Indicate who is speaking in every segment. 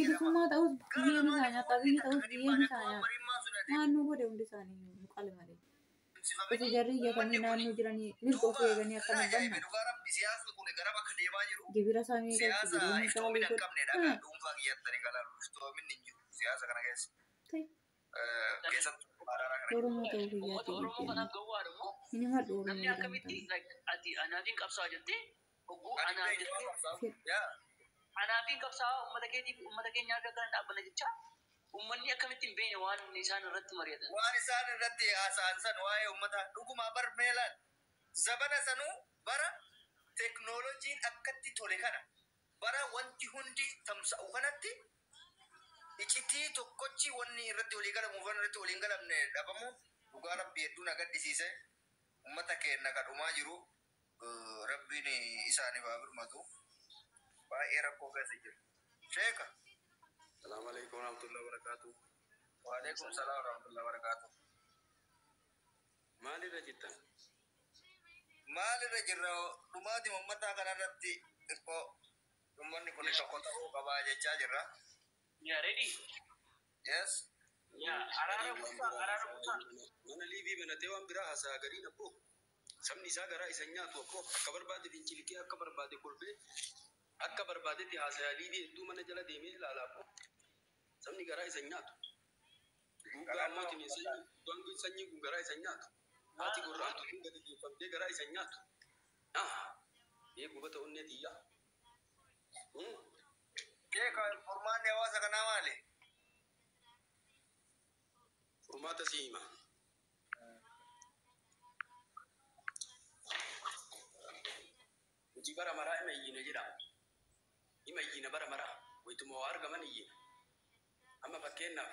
Speaker 1: bilisummaa ta'us biyyeen isaa nyaata biyyi ta'us biyyeen isaa nyaata naannoo godhe hundi isaanii qale malee osoo jarri iyyatanii naannoo jiranii mirga ofii eeganii akkana banna gibira samii galchi jireenya gaalii godhe Oromoo ta'uu biyyaatti inni madhu Oromoo
Speaker 2: Anaafin qabsaa uummata keenya akka kan dhaabbana jecha uummanni akkamittiin beene waan isaan irratti mari'atan. Waan isaan irratti haasa'an san waa'ee uummata dhugumaa barmeelaan zabana sanuu bara teknooloojiin akkatti tole kana bara wanti hundi tamsa'u kanatti icitii tokkochi wanni irratti walii galamuuf wanni irratti waliin galamne dhabamu dhugaa rabbii hedduun agarsiise uummata keenya kadhumaa jiru rabbiin isaanii baabirmatu. Baay'ee rakkoo keessa jiru. Sheeka. Salaamu alaikum warahmatullahi wabarakatuh. Wa alaikum salaam warahmatullahi wabarakatuh. Maalirra jirtan? Maalirra jirra dhumaati uummataa kanarratti xiqqoo uummanni kun tokko ta'uu qabaa jechaa jirra. Yeah, ready? Yes. Yeah, araara kutaa. Mana liibii banatee waan biraa haasaa gadi dhabboo. Sabni isaa garaa isa nyaatu akkoo akka barbaade fincilikee akka barbaade kolbee akka barbaadetti haasayaa liibii hedduu mana jala deemee ilaalaa sabni garaa isa nyaatu. Guugaa ammootiin sanyii kun garaa isa nyaatu. Haati gorraantu kun gadi deeffamtee garaa isa nyaatu. Gubata onnee xiyyaa. Furmaanni hawaasa kanaa maali? Furmaata si hima. Hojii bara maraa ima iyyina jedhama. Ima iyyina bara maraa wayituma waa argaman iyyina. Amma fakkeenyaaf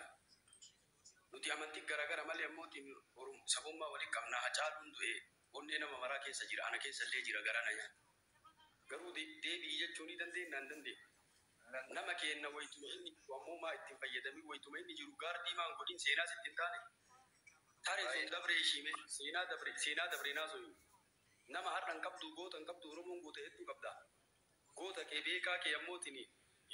Speaker 2: nuti amantii garaagara malee ammootiin sabummaa waliin qabnaa hacaaluun du'ee onnee nama maraa keessa jira ana keessa illee jira garana nyaata. Garuu deebii jechuu ni dandeenya hin dandeenye. Nama kenna wayituma inni ammoo ittiin fayyadamee wayituma inni jiru gaardii maan godhin seenaa sitti hin taane. Taaree sun dabree ishime seenaa dabree naasoo nama har'an qabdu goota hin qabdu Oromoon goota hedduu qabda. Goota kee beekaa kee ammootiin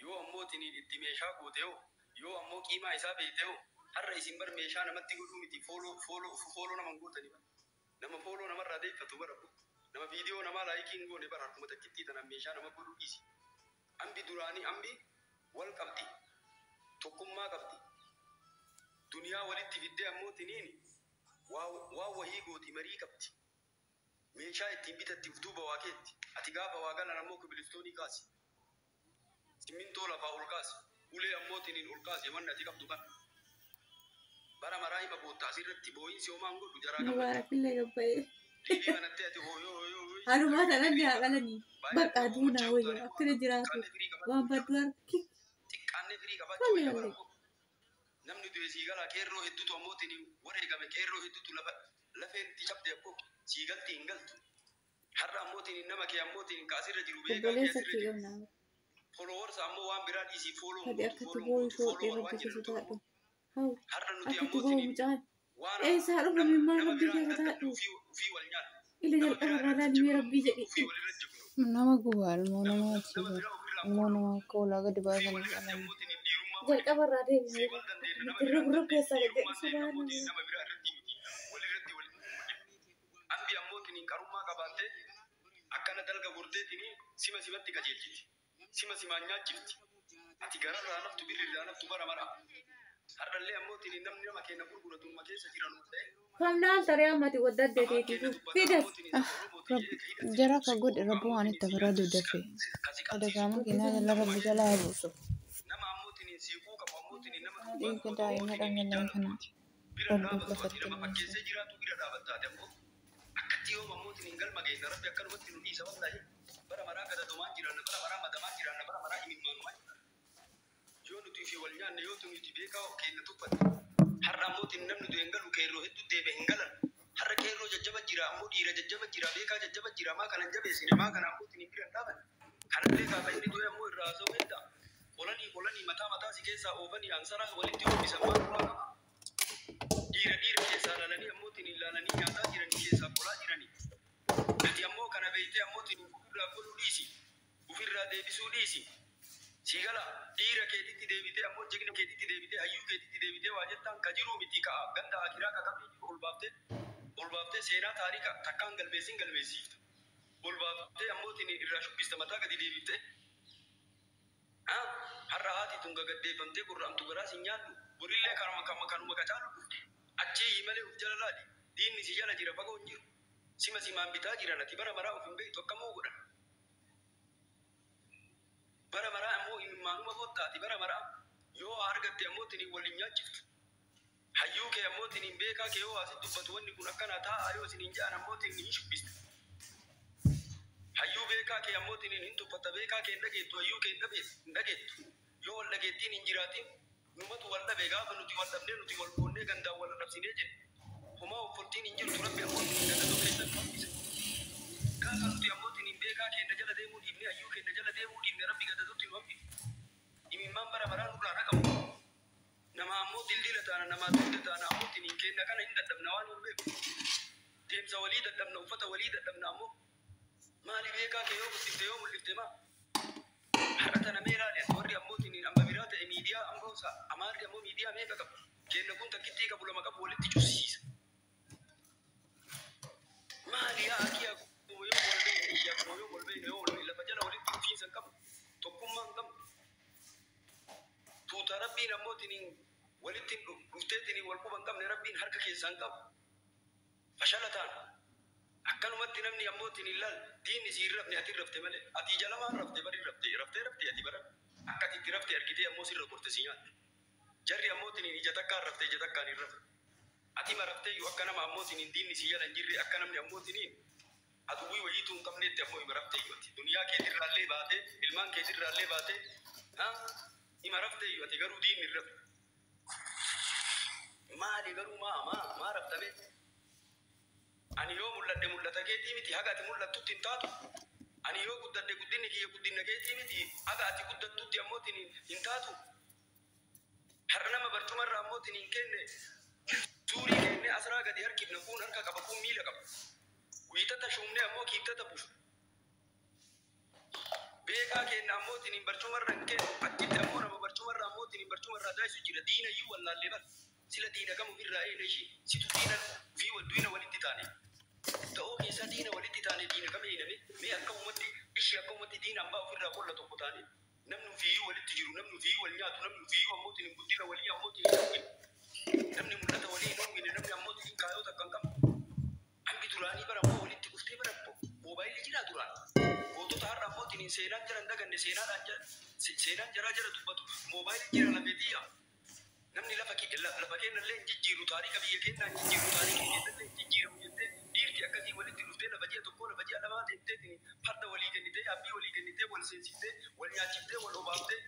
Speaker 2: yoo ammootiin itti meeshaa gooteeoo yoo ammoo qiimaa isaa beekteeoo har'a isin bar meeshaa namatti godhuu miti fooloo naman gootanii bara. Nama fooloo namarraa deeffatu bara nama viidiyoo namaa laayikiin goone bara harkuma takkittii tanaan meeshaa nama godhuu dhiisi. Ambi duraanii ambi wal qabdi tokkummaa qabdi. Duniyaa walitti fiddee ammootiin waa wahii gooti marii qabdi. Meeshaa ittiin bitattiif duuba waa keetti. Ati gaafa waa galan ammoo kibilistoonii kaasi. Simmintoo lafaa ol kaasi. Ulee ammootiin ol kaasi wanni ati qabdu kan. Bara maraa hima boottaa asirratti boo'insi homaan godhu jaraa
Speaker 1: qabdi. Mubaarakillee gabbaa'ee.
Speaker 2: Liibii kanatti ati hooyoo.
Speaker 1: Harumaa tanatti haa qalanii. Bakka aduunaa wayyaa akkana jiraatu. Waan baddu harki.
Speaker 2: Xiqqaanne firii qabaachuu wayyaa bara. Namni du'e siigalaa qeerroo hedduutu ammootiin wareegame qeerroo hedduutu lafeen itti cabde akkoo. Siigalti hin galtu. Har'a ammootiin nama kee ammootiin kaasirra jiru beekaa keessirra jiru. Followers ammoo waan biraa dhiisii follow. Har'a nuti ammootiin waan
Speaker 1: eessaa dhufa mimmaa rabbii keessa taa'u. Ila jalqaba irraa laalimee rabbii jedhe.
Speaker 3: Nama gubaadha moo nama achiisa moo nama akka olaa gadi baasanii qalan.
Speaker 1: Jalqaba irraa deemnee dirra keessaa gaggeessu baana.
Speaker 2: Qarummaa qabaattee akkana dalga gorteetiin sima simatti qajeelchiti. Sima simaan nyaachifti. Ati gararraa naftu birrirraa naftu bara mara. Har'allee ammootiin namni nama keenya gurguratuma keessa jiran ta'e.
Speaker 1: Kamnaan taree ammati wadda addeeteetiitu fidas.
Speaker 3: Jara ka godhe rabbu waan itti afaraa duddafe. Adagaama keenyaa jala rabbi jalaa buusu.
Speaker 2: Nama ammootiin siquu qabu ammootiin nama
Speaker 3: dhiiga daa'ima dhangala'aa kana rabbi lafatti
Speaker 2: fakkeessee jiraatu bira dhaabattaate ammoo. Yoo mamootiin galma geessa rabbi akkanumatti nu dhiisa wallahi bara maraa gadatumaa jiran bara maraa madamaa jiran bara maraa imimmanumaa jiran yoo nuti fi wal nyaanne yoo nuti beekaa keenya tuffate har'a ammootiin namni du'e hin galu qeerroo hedduu deebe hin galan har'a qeerroo jajjaba jira ammoo dhiira jajjaba jira beekaa jajjaba jira maa kanan jabeessine maa kana ammootiin bira dhaaban kanallee gaafa inni du'e ammoo irraa haasa'u hedda qolanii mataa si keessaa oofanii ansaraa walitti oomishan maa duraa qaba. Dhiira keessaa laalanii ammootiin ilaalanii nyaataa jiranii keessaa qolaa jiranii. Ati ammoo kana beektee ammootiin ofirraa godhuu dhiisi. Ofirraa deebisuu dhiisi. Sigala dhiira keetitti deebitee ammoo jigna keetitti deebitee hayyuu keetitti deebitee waa jettaan ka jiruu miti ka ganda akiraa ka qabdi ol baaftee seenaa taarika takkaan galmeessiiftu ol baaftee ammootiin irraa shubbista mataa gadi deebitee har'a haati tun gagaddeeffamtee gurraamtu garaas hin nyaannu burillee kanuma qacaalu dhufte achii malee uf jala laali diinni si jala jira fagoo hin jiru simaan bitaa jiran ati bara maraa of hin beektu akkamoo godhan bara maraa ammoo imimmaanuma fottaati bara maraa yoo argatte ammootiin waliin nyaachiftu hayyuu kee ammootiin beekaa kee yoo asit dubbatu wanni kun akkana taa'aa yoo isin hin ja'an ammootiin hin shubbista hayyuu beekaa kee ammootiin hin tuffatta beekaa kee hin dhageettu hayyuu kee hin dhageettu yoo wal dhageettiin hin jiraatin numatu wal dhabe gaafa nuti wal dhabnee nuti wal boonnee gandaan wal dhabsinee jedhe homaa offoltiin hin jirtu rabbi ammootiin gadatoo keessatti hambisa gaafa nuti ammootiin beekaa keenya jala deemuu dhiibne hayyuu keenya jala deemuu dhiibne rabbi gadatutti nu hambisu imimmaan bara maraa nurraa naqamu nama ammoo dildila taana namaa dugda taana ammootiin hin kenna kana hin dadhabna waan hin beeku deemsa walii dadhabna uffata walii dadhabna ammoo maali beekaa kee yoo guddifte yoo mul'ifte maa har'a tana mee ilaali warri ammootiin amma biraa ta'e miidiyaa ammoo amaarri ammoo miidiyaa meeqa qabu kenna kun takkittii qabu lama qabu walitti cufsiisa maali yaa akiyaa yoo walbeene yoo lafa jala walitti dhufiinsa hin qabu tokkummaa hin qabu tuuta rabbiin ammootiin walitti dhufteetiin wal quba hin qabne rabbiin harka keessaa hin qabu fashala taana akkanumatti namni ammootiin ilaal diinni si hin rafne ati rafte malee ati jalamaan rafte bari raftee ati bara akka ati itti rafte argitee ammoo sirra qorte si nyaatte jarri ammootiin ija takkaan rafte ija takkaan hin rafte ati ma rafteeyyuu akka nama ammootiin diinni si jala hin jirre akka namni ammootiin aduwwi wayiituu hin qabneetti ammoo ima rafteeyyuu ati duniyaa keetirraallee baatee ilmaan keetirraallee baatee ima rafteeyyuu ati garuu diinni hin rafte maali garuu maa raftame ani yoo mul'adhe mul'ata keetii miti haga ati mul'attutti hin taatu ani yoo guddadhe guddinni kiyya guddinna keetii miti haga ati guddattutti ammootiin hin taatu har'a nama barcumarra ammootiin hin kenne zuurii kenne asraa gadi harkifna kun harka qaba kun miila qaba wiitata shumne ammoo kiibtata bushu beekaa kenna ammootiin hin barcumarra hin kenne achitti ammoo nama barcumarra ammootiin hin barcumarra daa'isu jira diina iyyuu wallaallee bara sila diina gamu irraa eele ishii situ diina fi diina walitti taane ta'oo keessa diina walitti taane diina kam eename mee akka ummatti ishii akka ummatti diina hambaa ofirraa qolla tokko taane namni fiiyyuu walitti jiru namni fiiyyuu wal nyaatu namni fiiyyuu ammootiin hin guddina walii ammootiin hin dhugine namni mul'ata walii hin dhugine namni ammootiin hin kaayoo takka hin qabu hambi duraanii bara ammoo walitti dhuftee bara moobaayilii jira duraan gootota har'a ammootiin seenaan jara hin daganne seenaan jaraa jara dubbatu moobaayilii jira lafeetiyyaa namni lafa kennallee hin jijjiiru taarika biyya kennaa hin jijjiiru taarika kennallee hin jijjiiramu jettee dhiirti akkasii walitti dhuftee lafa ji'a tokkoo lafa ji'a lamaa deemtee farda walii kennitee yaabbii walii kennitee wal seensiftee wal nyaachiftee wal obaaftee